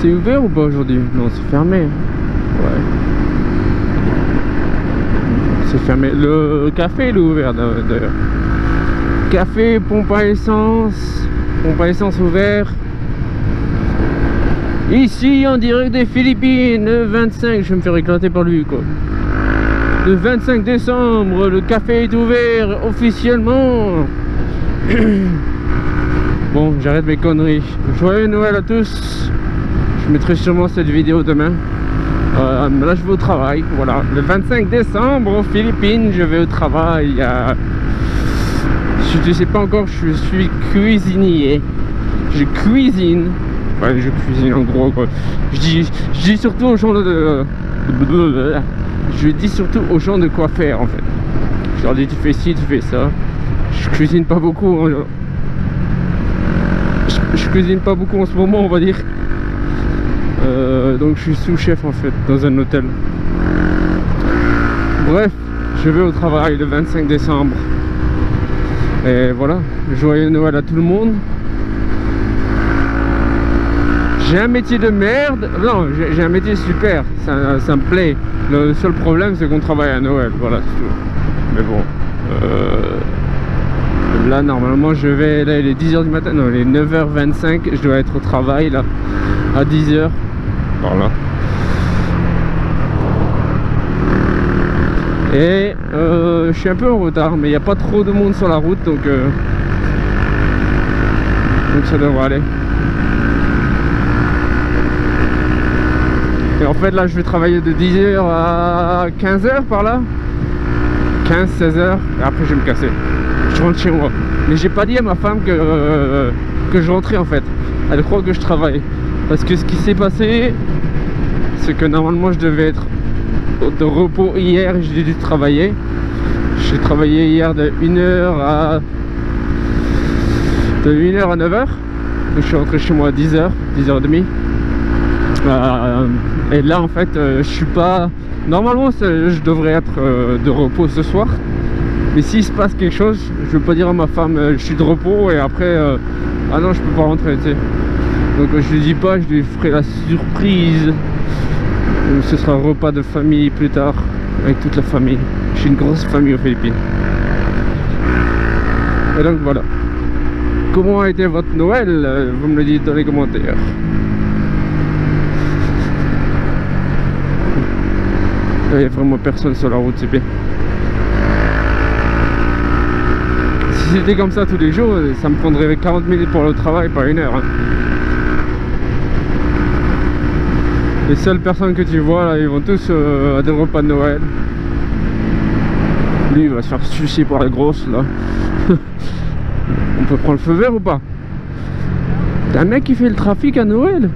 C'est ouvert ou pas aujourd'hui? Non, c'est fermé. Ouais. C'est fermé. Le café il est ouvert d'ailleurs. Café, pompe à essence. Pompe à essence ouvert. Ici en direct des Philippines, le 25, je vais me faire éclater par lui quoi. Le 25 décembre, le café est ouvert officiellement. Bon, j'arrête mes conneries. Joyeux Noël à tous. Je mettrai sûrement cette vidéo demain. Là je vais au travail, voilà. Le 25 décembre aux Philippines, je vais au travail. Je sais pas encore, je suis cuisinier. Je cuisine. Ouais, je cuisine en gros quoi. Je dis surtout aux gens je dis surtout aux gens de quoi faire en fait. Je leur dis tu fais ci, tu fais ça. Je cuisine pas beaucoup. Hein. Je cuisine pas beaucoup en ce moment on va dire. Donc je suis sous-chef en fait dans un hôtel. Bref, je vais au travail le 25 décembre. Et voilà, joyeux Noël à tout le monde. J'ai un métier de merde. Non, j'ai un métier super, ça me plaît. Le seul problème c'est qu'on travaille à Noël, voilà c'est tout. Mais bon, là normalement je vais, là il est 10h du matin, non il est 9h25, je dois être au travail là, à 10h. Voilà. Et je suis un peu en retard, mais il n'y a pas trop de monde sur la route, donc ça devrait aller. Et en fait là je vais travailler de 10h à 15h par là, 15-16h, et après je vais me casser, je rentre chez moi. Mais j'ai pas dit à ma femme que je rentrais en fait, elle croit que je travaille. Parce que ce qui s'est passé, c'est que normalement je devais être de repos hier et j'ai dû travailler. J'ai travaillé hier de 1h à 9h. Donc je suis rentré chez moi à 10h, 10h30. Et là en fait je suis pas... Normalement je devrais être de repos ce soir. Mais s'il se passe quelque chose, je vais pas dire à ma femme je suis de repos et après ah non je peux pas rentrer tu sais. Donc je lui dis pas, je lui ferai la surprise. Donc, ce sera un repas de famille plus tard avec toute la famille. J'ai une grosse famille aux Philippines. Et donc voilà. Comment a été votre Noël? Vous me le dites dans les commentaires. Il n'y a vraiment personne sur la route, c'est bien. Si c'était comme ça tous les jours, ça me prendrait 40 minutes pour le travail, pas 1 heure. Hein. Les seules personnes que tu vois là, ils vont tous à des repas de Noël. Lui il va se faire sucer par les grosses là. On peut prendre le feu vert ou pas? T'as un mec qui fait le trafic à Noël.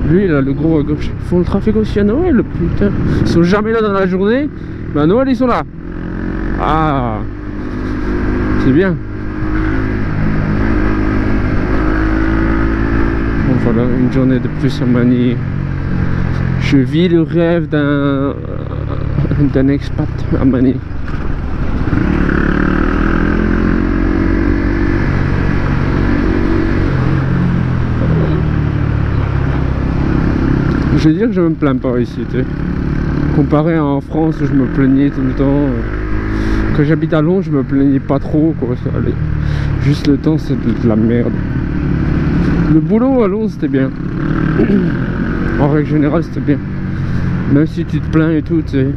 Lui là, le gros à gauche, ils font le trafic aussi à Noël, putain. Ils sont jamais là dans la journée, mais à Noël ils sont là. Ah, c'est bien. Bon voilà, une journée de plus à Manille. Je vis le rêve d'un expat à Manille. Je veux dire que je me plains pas ici, tu sais. Comparé en France où je me plaignais tout le temps. Quand j'habite à Londres, je me plaignais pas trop, quoi. Ça allait. Juste le temps, c'est de la merde. Le boulot à Londres, c'était bien. En règle générale, c'était bien. Même si tu te plains et tout, tu sais.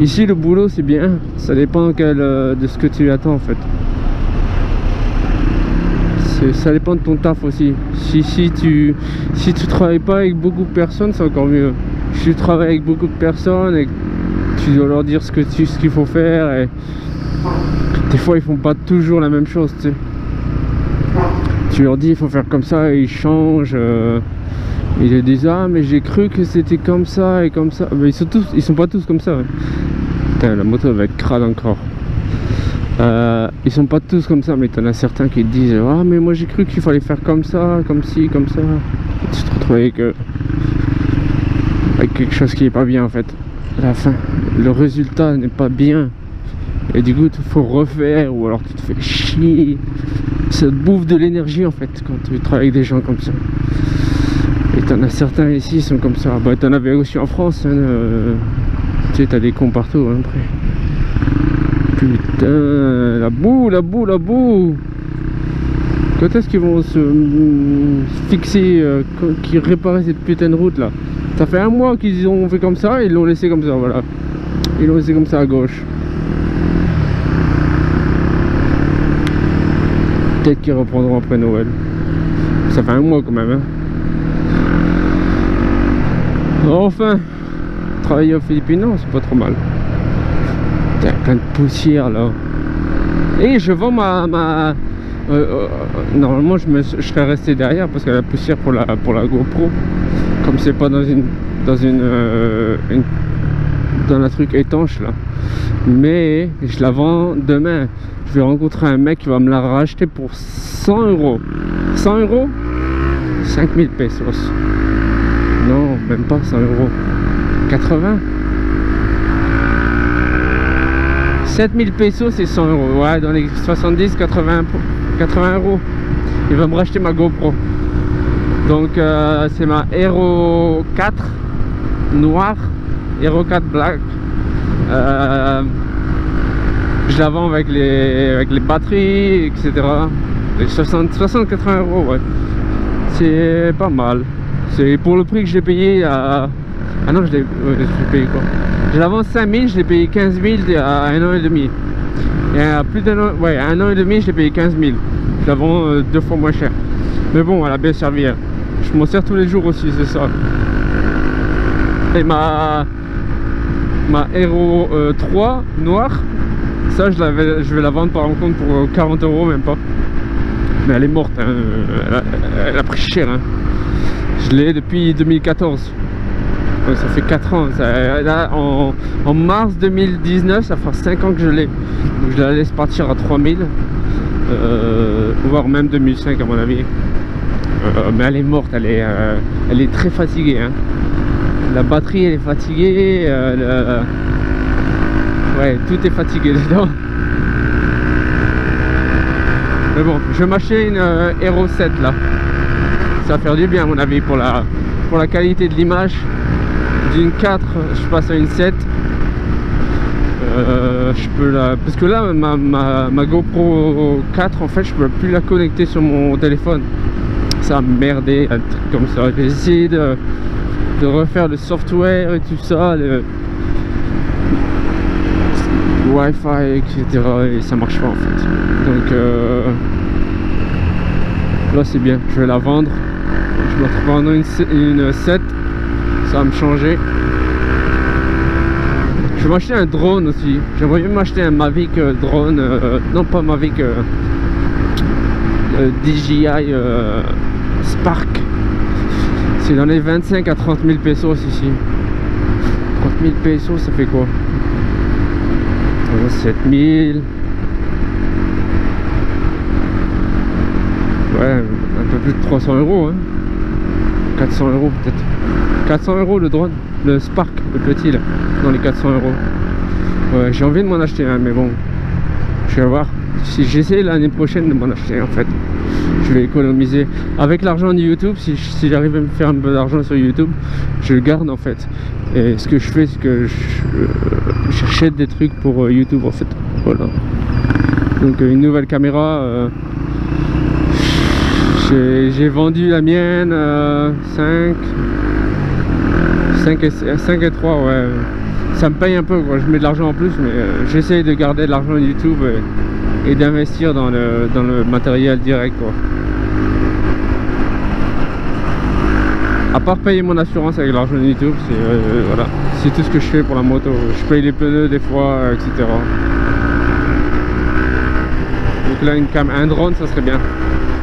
Ici, le boulot, c'est bien. Ça dépend de ce que tu attends, en fait. Ça dépend de ton taf aussi. Si tu travailles pas avec beaucoup de personnes, c'est encore mieux. Si tu travailles avec beaucoup de personnes et que tu dois leur dire ce qu'il faut faire, et des fois, ils font pas toujours la même chose, tu sais. Tu leur dis, il faut faire comme ça, et ils changent. Ils disent ah mais j'ai cru que c'était comme ça et comme ça, mais ils sont pas tous comme ça. Ouais. Putain, la moto va être crade encore. Ils sont pas tous comme ça, mais t'en as certains qui te disent ah mais moi j'ai cru qu'il fallait faire comme ça, comme ci, comme ça. Et tu te retrouves avec quelque chose qui est pas bien en fait. À la fin, le résultat n'est pas bien. Et du coup il faut refaire, ou alors tu te fais chier. Ça te bouffe de l'énergie en fait quand tu travailles avec des gens comme ça. Et t'en as certains ici, ils sont comme ça. Bah t'en avais aussi en France, hein, tu sais, t'as des cons partout, hein, après. Putain, la boue, la boue, la boue. Quand est-ce qu'ils vont se fixer, qu'ils réparent cette putain de route là? Ça fait un mois qu'ils ont fait comme ça et ils l'ont laissé comme ça, voilà. Ils l'ont laissé comme ça à gauche. Peut-être qu'ils reprendront après Noël. Ça fait un mois quand même, hein. Enfin, travailler aux Philippines, non, c'est pas trop mal. Il y a plein de poussière là. Et je vends normalement je serais resté derrière parce que la poussière pour la GoPro, comme c'est pas dans un truc étanche là, mais je la vends demain. Je vais rencontrer un mec qui va me la racheter pour 100 euros. 100 euros, 5000 pesos. Non, même pas 100 euros. 80. 7000 pesos c'est 100 euros. Ouais, dans les 70, 80 euros. Il va me racheter ma GoPro. Donc c'est ma Hero 4 noire, Hero 4 black. Je la vends avec les batteries, etc. Les 60-80 euros, ouais. C'est pas mal. C'est pour le prix que j'ai payé à... Ah non, je l'ai payé quoi? Je la vends 5000, je l'ai payé 15 000 à un an et demi. Et à plus d'un an, ouais, à un an et demi, je l'ai payé 15 000. Je la vends 2 fois moins cher. Mais bon, elle a bien servi. Hein. Je m'en sers tous les jours aussi, c'est ça. Et ma Hero 3 noire, ça je vais la vendre par contre pour 40 euros, même pas. Mais elle est morte, hein. Elle a pris cher. Hein. Je l'ai depuis 2014. Ouais, ça fait 4 ans. Là, en mars 2019, ça fera 5 ans que je l'ai. Donc je la laisse partir à 3000. Voire même 2005 à mon avis. Mais elle est morte, elle est très fatiguée. Hein. La batterie elle est fatiguée. Ouais, tout est fatigué dedans. Mais bon, je vais m'acheter une Hero 7 là. Ça va faire du bien à mon avis pour la qualité de l'image. D'une 4, je passe à une 7. Je peux parce que là ma GoPro 4 en fait je peux plus la connecter sur mon téléphone. Ça a merdé, un truc comme ça. J'ai essayé de refaire le software et tout ça, le Wi-Fi, etc. et ça marche pas en fait. Donc là c'est bien, je vais la vendre. Je me retrouve en une 7, ça va me changer. Je vais m'acheter un drone aussi. J'aimerais bien m'acheter un Mavic drone. Non, pas Mavic. DJI Spark. C'est dans les 25 à 30 000 pesos ici. 30 000 pesos, ça fait quoi? 7 000. Ouais, un peu plus de 300 euros. Hein. 400 euros peut-être. 400 euros le drone, le Spark, le petit là, dans les 400 euros. Ouais, j'ai envie de m'en acheter un, mais bon, je vais voir. Si j'essaie l'année prochaine de m'en acheter en fait, je vais économiser avec l'argent de YouTube. Si j'arrive à me faire un peu d'argent sur YouTube, je le garde en fait. Et ce que je fais, c'est que j'achète des trucs pour YouTube en fait. Voilà. Donc une nouvelle caméra. J'ai vendu la mienne 5 et 3, ouais. Ça me paye un peu quoi, je mets de l'argent en plus, mais j'essaye de garder de l'argent YouTube et d'investir dans le matériel direct quoi. À part payer mon assurance avec l'argent de YouTube, voilà, c'est tout ce que je fais pour la moto. Je paye les pneus des fois, etc. Donc là un drone ça serait bien.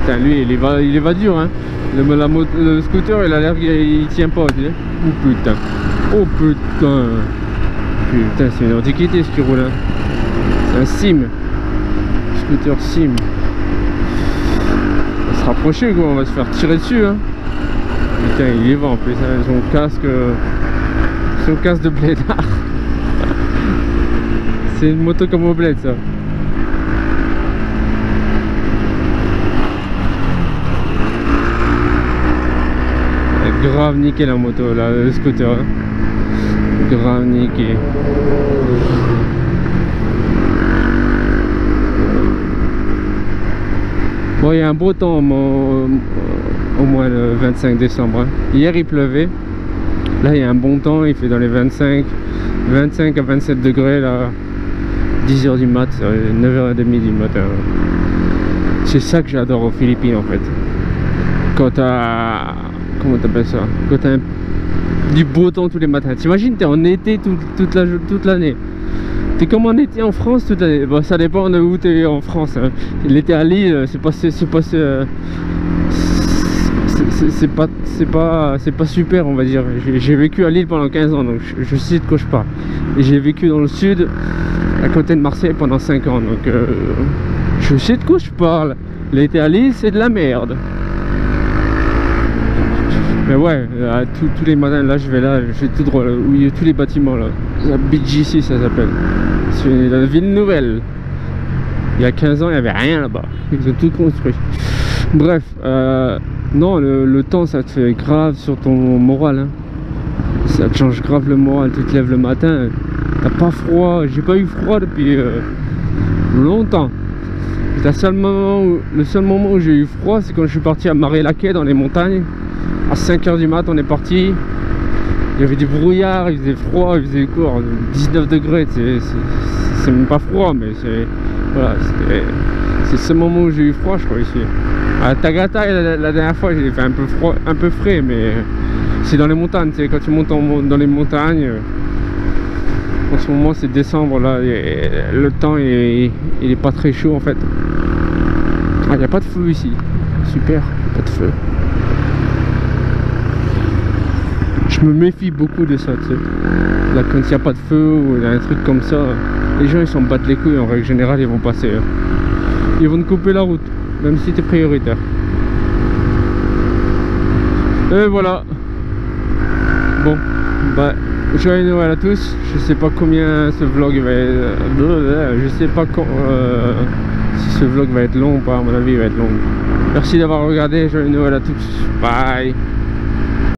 Putain, lui il va dur hein. Le scooter il a l'air qu'il tient pas, tu sais. Oh putain. Oh putain. Putain, c'est une antiquité ce qui roule hein. C'est un sim. Scooter sim. On va se rapprocher quoi, on va se faire tirer dessus hein. Putain, il y va en plus hein. Son casque de blédard. C'est une moto comme au bled ça. grave niqué la moto, là, le scooter. Hein. Grave niqué. Bon, il y a un beau temps au moins le 25 décembre. Hein. Hier, il pleuvait. Là, il y a un bon temps. Il fait dans les 25 à 27 degrés, là. 10h du mat, 9h30 du matin. C'est ça que j'adore aux Philippines, en fait. Quand t'as... Comment t'appelles ça? Quand t'as du beau temps tous les matins. T'imagines, t'es en été toute l'année. T'es comme en été en France toute l'année. Bon, ça dépend de où t'es en France. Hein. L'été à Lille, c'est pas super, on va dire. J'ai vécu à Lille pendant 15 ans, donc je sais de quoi je parle. Et j'ai vécu dans le sud, à côté de Marseille, pendant 5 ans, donc je sais de quoi je parle. L'été à Lille, c'est de la merde. Mais ouais, tous les matins, là, je vais tout droit, où il y a tous les bâtiments, là. La BGC, ça s'appelle. C'est la ville nouvelle. Il y a 15 ans, il n'y avait rien là-bas. Ils ont tout construit. Bref, non, le temps, ça te fait grave sur ton moral. Hein. Ça te change grave le moral. Tu te lèves le matin, t'as pas froid. J'ai pas eu froid depuis longtemps. Le seul moment où j'ai eu froid, c'est quand je suis parti à Marie-Laquais dans les montagnes. À 5h du mat, on est parti. Il y avait du brouillard, il faisait froid, il faisait quoi, 19 degrés. C'est même pas froid, mais c'est... Voilà, c'est ce moment où j'ai eu froid, je crois, ici. À Tagata, la dernière fois, j'ai fait un peu froid, un peu frais, mais c'est dans les montagnes, tu sais, quand tu montes dans les montagnes. En ce moment, c'est décembre, là, et le temps, il est pas très chaud, en fait. Ah, il n'y a pas de feu ici. Super, pas de feu. Je me méfie beaucoup de ça, tu sais. Là, quand il n'y a pas de feu ou un truc comme ça, les gens ils s'en battent les couilles, en règle générale ils vont passer. Ils vont te couper la route, même si tu es prioritaire. Et voilà. Bon, bah, joyeux Noël à tous. Je sais pas combien ce vlog va être. Je sais pas quand, si ce vlog va être long ou pas, à mon avis il va être long. Merci d'avoir regardé, joyeux Noël à tous. Bye.